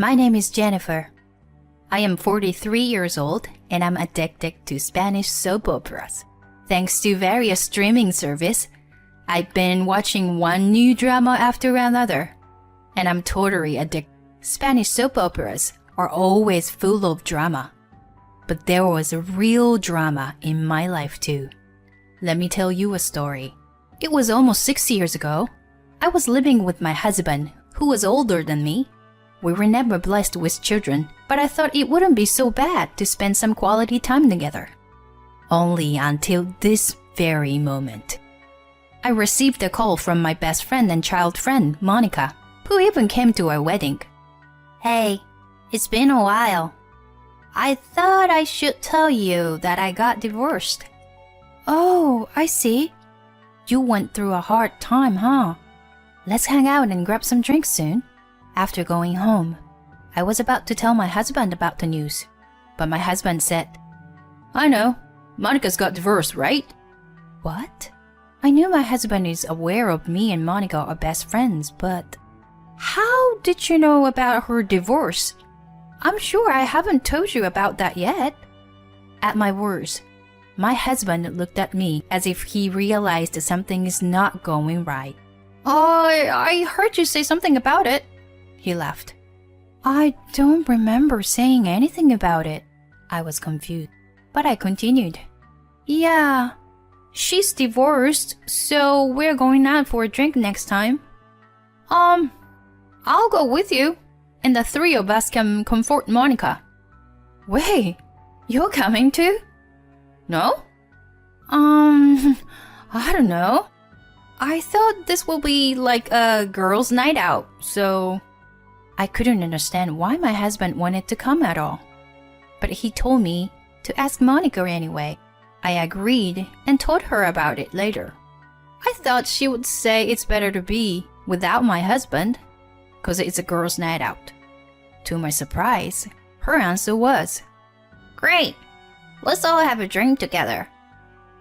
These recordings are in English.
My name is Jennifer. I am 43 years old and I'm addicted to Spanish soap operas. Thanks to various streaming services, I've been watching one new drama after another, and I'm totally addicted. Spanish soap operas are always full of drama, but there was a real drama in my life too. Let me tell you a story. It was almost 6 years ago. I was living with my husband, who was older than me. We were never blessed with children, but I thought it wouldn't be so bad to spend some quality time together. Only until this very moment. I received a call from my best friend and child friend, Monica, who even came to our wedding. Hey, it's been a while. I thought I should tell you that I got divorced. Oh, I see. You went through a hard time, huh? Let's hang out and grab some drinks soon. After going home, I was about to tell my husband about the news, but my husband said, I know, Monica's got divorced, right? What? I knew my husband is aware of me and Monica are best friends, but how did you know about her divorce? I'm sure I haven't told you about that yet. At my words, my husband looked at me as if he realized something is not going right. I heard you say something about it. He laughed. I don't remember saying anything about it. I was confused, but I continued. Yeah, she's divorced, so we're going out for a drink next time. I'll go with you, and the three of us can comfort Monica. Wait, you're coming too? No? I don't know. I thought this will be like a girls' night out, so... I couldn't understand why my husband wanted to come at all. But he told me to ask Monica anyway. I agreed and told her about it later. I thought she would say it's better to be without my husband, because it's a girls' night out. To my surprise, her answer was, Great, let's all have a drink together.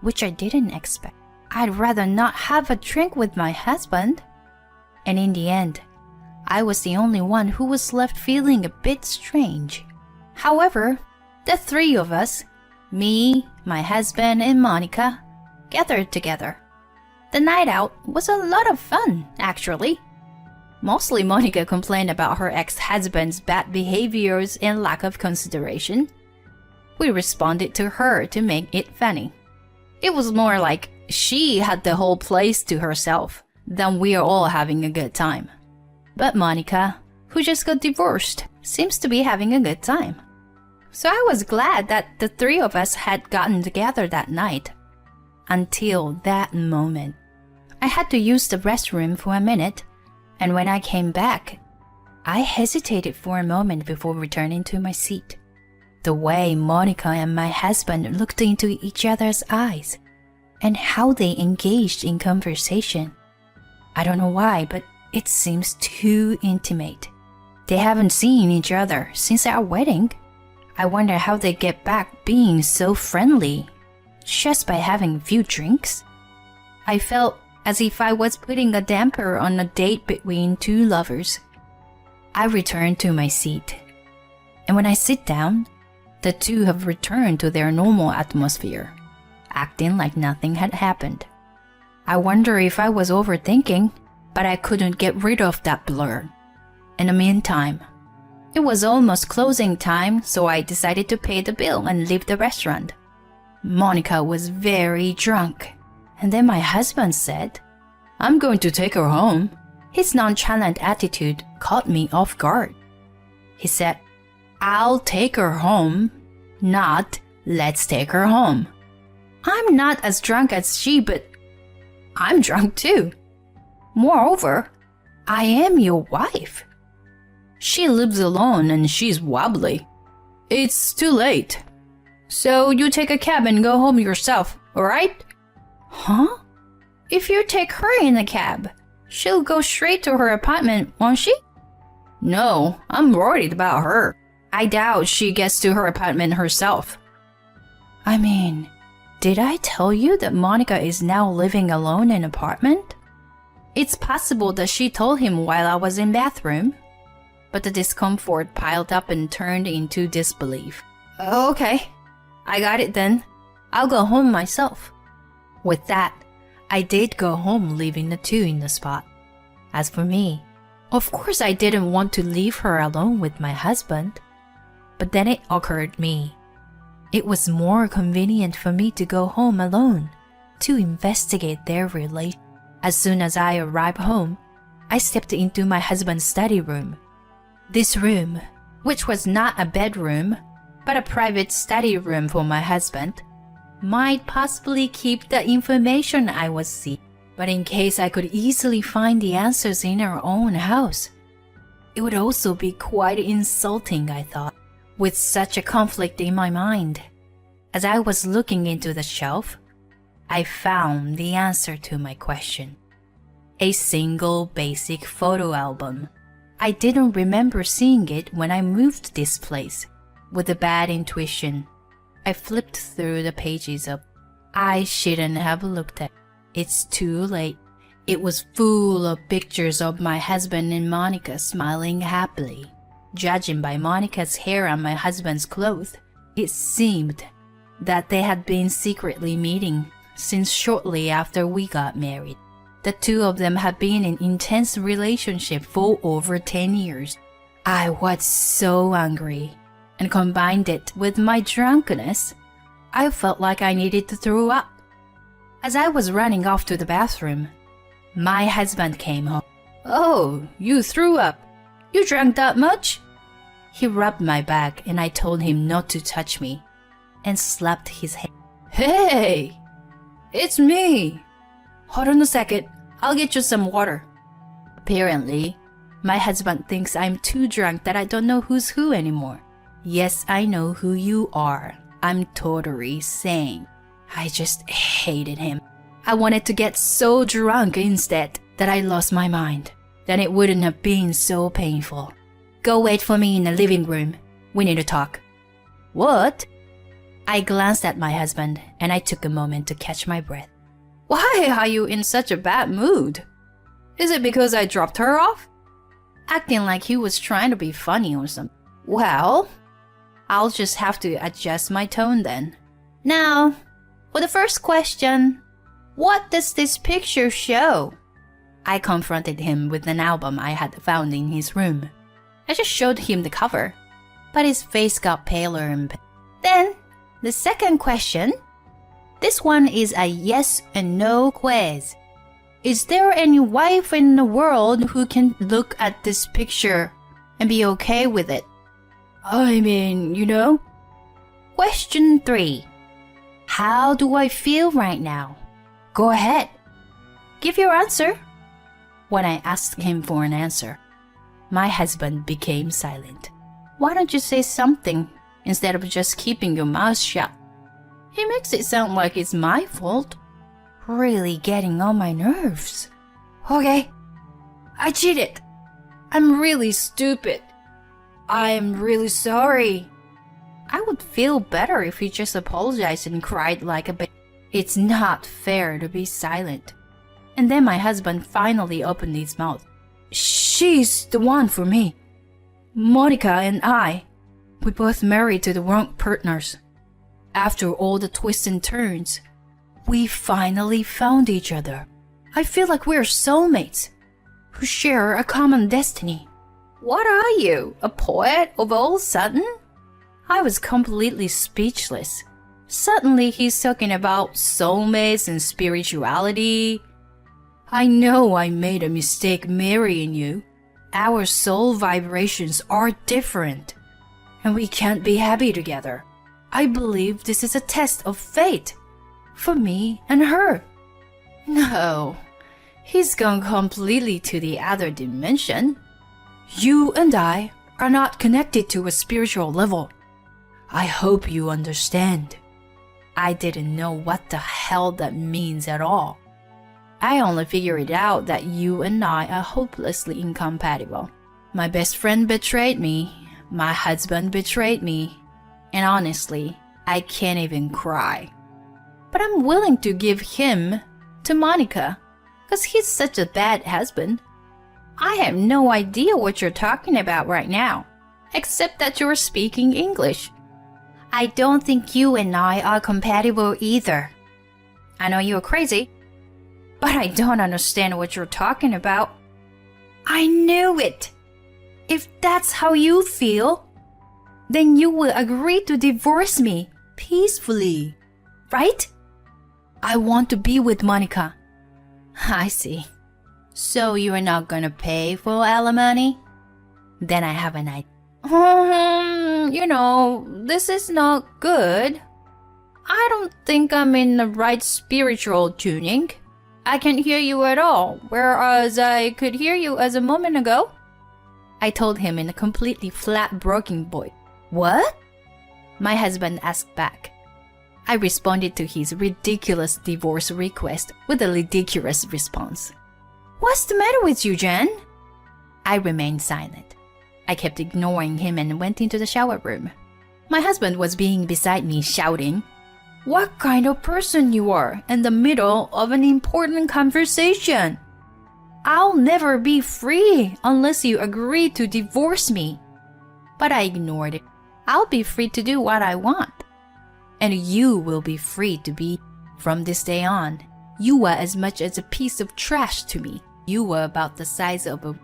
Which I didn't expect. I'd rather not have a drink with my husband. And in the end, I was the only one who was left feeling a bit strange. However, the three of us, me, my husband, and Monica, gathered together. The night out was a lot of fun, actually. Mostly Monica complained about her ex-husband's bad behaviors and lack of consideration. We responded to her to make it funny. It was more like she had the whole place to herself than we are all having a good time. But Monica, who just got divorced, seems to be having a good time. So I was glad that the three of us had gotten together that night. Until that moment. I had to use the restroom for a minute, and when I came back, I hesitated for a moment before returning to my seat. The way Monica and my husband looked into each other's eyes, and how they engaged in conversation. I don't know why, but it seems too intimate. They haven't seen each other since our wedding. I wonder how they get back being so friendly, just by having a few drinks. I felt as if I was putting a damper on a date between two lovers. I returned to my seat, and when I sit down, the two have returned to their normal atmosphere, acting like nothing had happened. I wonder if I was overthinking, but I couldn't get rid of that blur. In the meantime, it was almost closing time, so I decided to pay the bill and leave the restaurant. Monica was very drunk, and then my husband said, I'm going to take her home. His nonchalant attitude caught me off guard. He said, I'll take her home, not let's take her home. I'm not as drunk as she, but I'm drunk too. Moreover, I am your wife. She lives alone and she's wobbly. It's too late. So you take a cab and go home yourself, alright? Huh? If you take her in a cab, she'll go straight to her apartment, won't she? No, I'm worried about her. I doubt she gets to her apartment herself. I mean, did I tell you that Monica is now living alone in an apartment? It's possible that she told him while I was in bathroom. but the discomfort piled up and turned into disbelief. Okay, I got it then. I'll go home myself. With that, I did go home, leaving the two in the spot. As for me, of course I didn't want to leave her alone with my husband. But then it occurred to me. It was more convenient for me to go home alone to investigate their relation. As soon as I arrived home, I stepped into my husband's study room. This room, which was not a bedroom, but a private study room for my husband, might possibly keep the information I was seeking. But in case I could easily find the answers in our own house, it would also be quite insulting, I thought, with such a conflict in my mind. As I was looking into the shelf, I found the answer to my question. A single basic photo album. I didn't remember seeing it when I moved this place. With a bad intuition, I flipped through the pages of I shouldn't have looked at it. It's too late. It was full of pictures of my husband and Monica smiling happily. Judging by Monica's hair on my husband's clothes, it seemed that they had been secretly meeting since shortly after we got married. The two of them had been in intense relationship for over 10 years. I was so angry, and combined it with my drunkenness, I felt like I needed to throw up. As I was running off to the bathroom, my husband came home. Oh, you threw up. You drank that much? He rubbed my back and I told him not to touch me and slapped his hand. Hey, it's me. Hold on a second, I'll get you some water. Apparently, my husband thinks I'm too drunk that I don't know who's who anymore. Yes, I know who you are. I'm totally sane. I just hated him. I wanted to get so drunk instead that I lost my mind. Then it wouldn't have been so painful. Go wait for me in the living room. We need to talk. What? I glanced at my husband and I took a moment to catch my breath. Why are you in such a bad mood? Is it because I dropped her off? Acting like he was trying to be funny or something. Well, I'll just have to adjust my tone then. Now, for the first question, what does this picture show? I confronted him with an album I had found in his room. I just showed him the cover, but his face got paler and paler. Then, the second question. This one is a yes and no quiz. Is there any wife in the world who can look at this picture and be okay with it? I mean, you know. Question 3. How do I feel right now? Go ahead. Give your answer. When I asked him for an answer, my husband became silent. Why don't you say something instead of just keeping your mouth shut? He makes it sound like it's my fault. Really getting on my nerves. Okay, I cheated. I'm really stupid. I'm really sorry. I would feel better if he just apologized and cried like a baby. It's not fair to be silent. And then my husband finally opened his mouth. She's the one for me. Monica and I, we both married to the wrong partners. After all the twists and turns, we finally found each other. I feel like we're soulmates who share a common destiny. What are you, a poet of all sudden? I was completely speechless. Suddenly he's talking about soulmates and spirituality. I know I made a mistake marrying you. Our soul vibrations are different, and we can't be happy together. I believe this is a test of fate for me and her. No, he's gone completely to the other dimension. You and I are not connected to a spiritual level. I hope you understand. I didn't know what the hell that means at all. I only figured out that you and I are hopelessly incompatible. My best friend betrayed me, my husband betrayed me, and honestly, I can't even cry. But I'm willing to give him to Monica, 'cause he's such a bad husband. I have no idea what you're talking about right now, except that you're speaking English. I don't think you and I are compatible either. I know you're crazy, but I don't understand what you're talking about. I knew it. If that's how you feel, then you will agree to divorce me peacefully, right? I want to be with Monica. I see. So you're not gonna pay for alimony? Then I have an idea. This is not good. I don't think I'm in the right spiritual tuning. I can't hear you at all, whereas I could hear you as a moment ago. I told him in a completely flat, broken voice. What? My husband asked back. I responded to his ridiculous divorce request with a ridiculous response. What's the matter with you, Jen? I remained silent. I kept ignoring him and went into the shower room. My husband was being beside me, shouting, What kind of person you are in the middle of an important conversation? I'll never be free unless you agree to divorce me. But I ignored it. I'll be free to do what I want. And you will be free to be. From this day on, you were as much as a piece of trash to me. You were about the size of a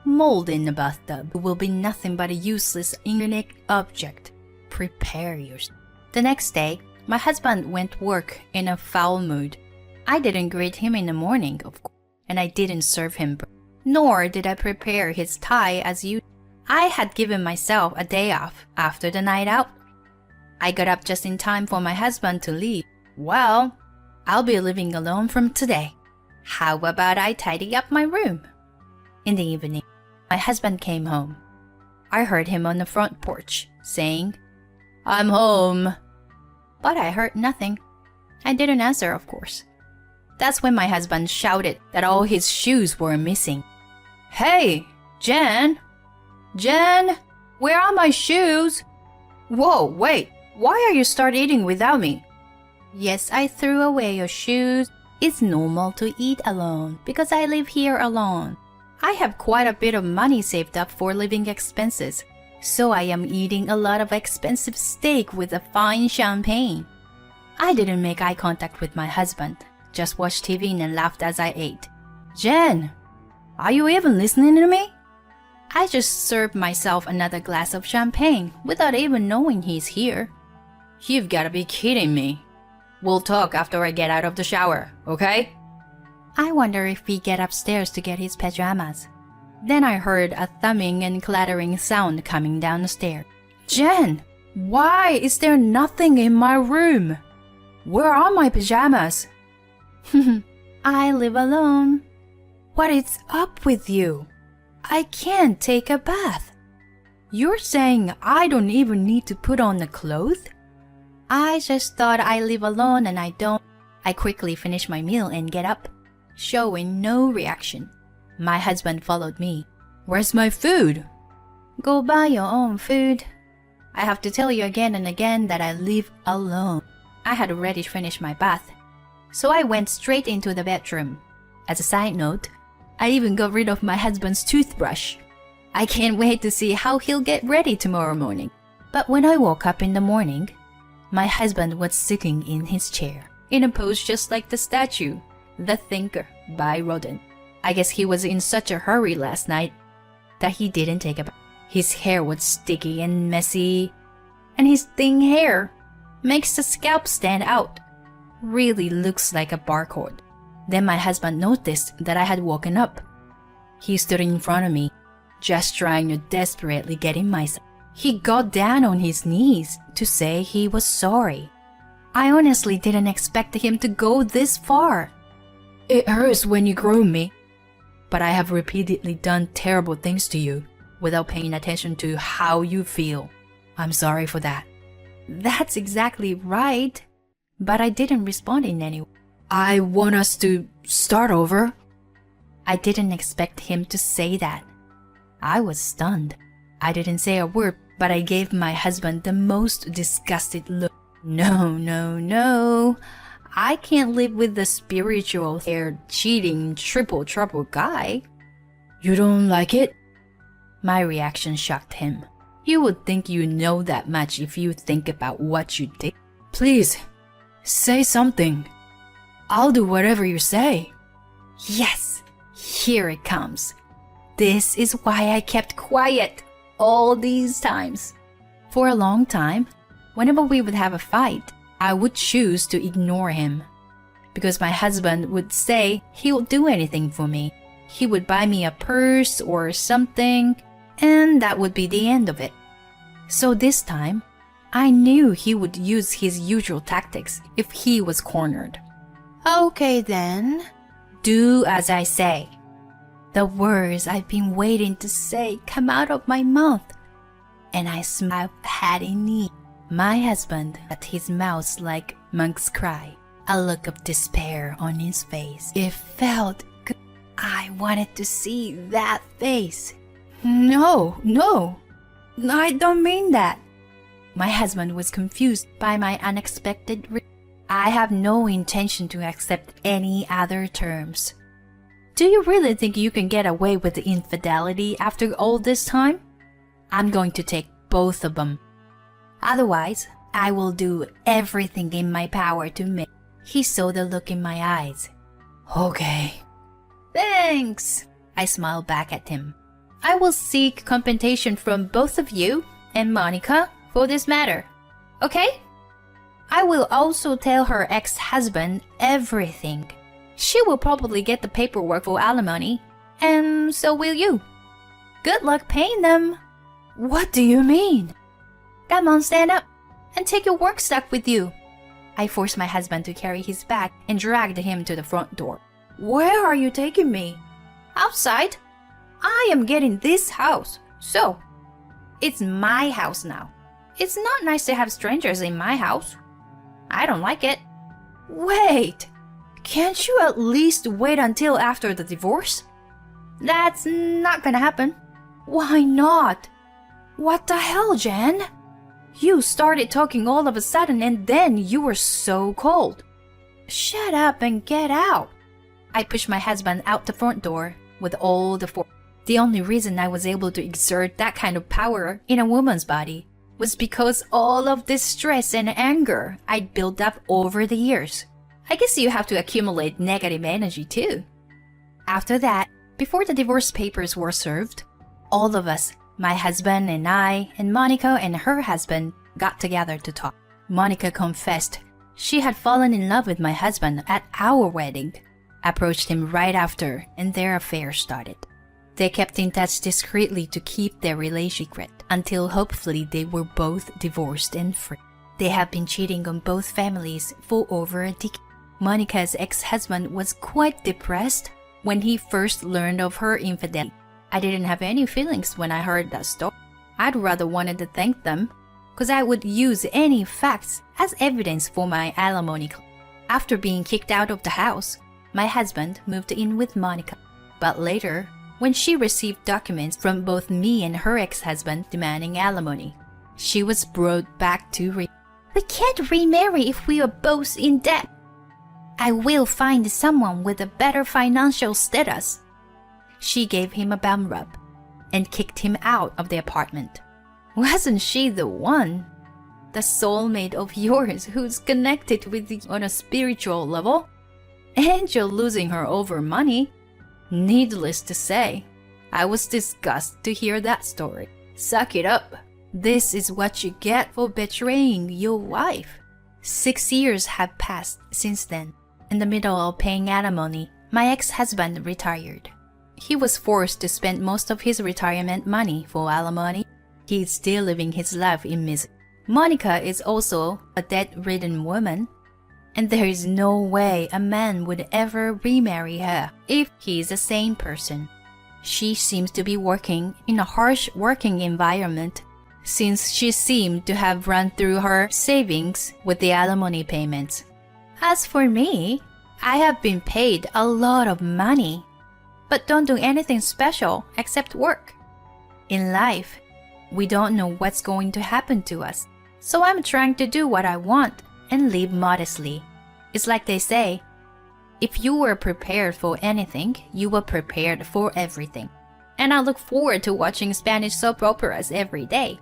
mold in a bathtub. You will be nothing but a useless inanimate object. Prepare yourself. The next day, my husband went to work in a foul mood. I didn't greet him in the morning, of course, and I didn't serve him, nor did I prepare his tie as usual. I had given myself a day off after the night out. I got up just in time for my husband to leave. Well, I'll be living alone from today. How about I tidy up my room? In the evening, my husband came home. I heard him on the front porch, saying, I'm home. But I heard nothing. I didn't answer, of course. That's when my husband shouted that all his shoes were missing. Hey, Jen! Jen! Where are my shoes? Whoa, wait. Why are you start eating without me? Yes, I threw away your shoes. It's normal to eat alone because I live here alone. I have quite a bit of money saved up for living expenses, so I am eating a lot of expensive steak with a fine champagne. I didn't make eye contact with my husband, just watched TV and laughed as I ate. Jen, are you even listening to me? I just served myself another glass of champagne without even knowing he's here. You've got to be kidding me. We'll talk after I get out of the shower, okay? I wonder if he get upstairs to get his pajamas. Then I heard a thumbing and clattering sound coming down the stairs. Jen, why is there nothing in my room? Where are my pajamas? I live alone. What is up with you? I can't take a bath. You're saying I don't even need to put on the clothes? I just thought I live alone and I don't. I quickly finish my meal and get up, showing no reaction. My husband followed me. Where's my food? Go buy your own food. I have to tell you again and again that I live alone. I had already finished my bath, so I went straight into the bedroom. As a side note, I even got rid of my husband's toothbrush. I can't wait to see how he'll get ready tomorrow morning. But when I woke up in the morning, my husband was sitting in his chair, in a pose just like the statue, The Thinker by Rodin. I guess he was in such a hurry last night that he didn't take a bath. His hair was sticky and messy, and his thin hair makes the scalp stand out. Really looks like a barcode. Then my husband noticed that I had woken up. He stood in front of me, just trying to desperately get in myself. He got down on his knees to say he was sorry. I honestly didn't expect him to go this far. It hurts when you groom me, but I have repeatedly done terrible things to you without paying attention to how you feel. I'm sorry for that. That's exactly right, but I didn't respond in any way. I want us to start over. I didn't expect him to say that. I was stunned. I didn't say a word, but I gave my husband the most disgusted look. No. I can't live with the spiritual hair cheating triple trouble guy. You don't like it? My reaction shocked him. You would think you know that much if you think about what you did. Please, say something. I'll do whatever you say. Yes, here it comes. This is why I kept quiet all these times. For a long time, whenever we would have a fight, I would choose to ignore him. Because my husband would say he'll do anything for me. He would buy me a purse or something, and that would be the end of it. So this time, I knew he would use his usual tactics if he was cornered. Okay then, do as I say. The words I've been waiting to say come out of my mouth, and I smiled had in knee. My husband at his mouth like monk's cry, a look of despair on his face. It felt good. I wanted to see that face. No, I don't mean that. My husband was confused by my unexpected I have no intention to accept any other terms. Do you really think you can get away with the infidelity after all this time? I'm going to take both of them. Otherwise, I will do everything in my power to make. He saw the look in my eyes. Okay. Thanks. I smiled back at him. I will seek compensation from both of you and Monica for this matter. Okay? I will also tell her ex-husband everything. She will probably get the paperwork for alimony, and so will you. Good luck paying them. What do you mean? Come on, stand up and take your work stuff with you. I forced my husband to carry his bag and dragged him to the front door. Where are you taking me? Outside. I am getting this house, so it's my house now. It's not nice to have strangers in my house. I don't like it. Wait, can't you at least wait until after the divorce? That's not gonna happen. Why not? What the hell, Jen? You started talking all of a sudden and then you were so cold. Shut up and get out. I pushed my husband out the front door with all the force. The only reason I was able to exert that kind of power in a woman's body was because all of this stress and anger I'd built up over the years. I guess you have to accumulate negative energy too. After that, before the divorce papers were served, all of us, my husband and I, and Monica and her husband, got together to talk. Monica confessed she had fallen in love with my husband at our wedding, approached him right after, and their affair started. They kept in touch discreetly to keep their relationship secret until hopefully they were both divorced and free. They have been cheating on both families for over a decade. Monica's ex-husband was quite depressed when he first learned of her infidelity. I didn't have any feelings when I heard that story. I'd rather wanted to thank them, because I would use any facts as evidence for my alimony claim. After being kicked out of the house, my husband moved in with Monica. But later, when she received documents from both me and her ex-husband demanding alimony, she was brought back to We can't remarry if we are both in debt. I will find someone with a better financial status. She gave him a bum rub and kicked him out of the apartment. Wasn't she the one? The soulmate of yours who's connected with you on a spiritual level? And you're losing her over money? Needless to say, I was disgusted to hear that story. Suck it up. This is what you get for betraying your wife. 6 years have passed since then. In the middle of paying alimony, my ex-husband retired. He was forced to spend most of his retirement money for alimony. He is still living his life in misery. Monica is also a debt-ridden woman, and there is no way a man would ever remarry her if he is a sane person. She seems to be working in a harsh working environment since she seemed to have run through her savings with the alimony payments. As for me, I have been paid a lot of money, but don't do anything special except work. In life, we don't know what's going to happen to us, so I'm trying to do what I want and live modestly. It's like they say, if you were prepared for anything, you were prepared for everything. and I look forward to watching Spanish soap operas every day.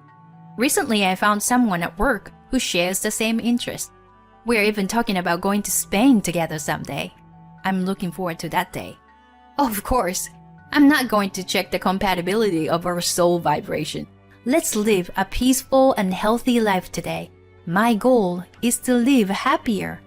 Recently, I found someone at work who shares the same interest. We're even talking about going to Spain together someday. I'm looking forward to that day. Of course, I'm not going to check the compatibility of our soul vibration. Let's live a peaceful and healthy life today. My goal is to live happier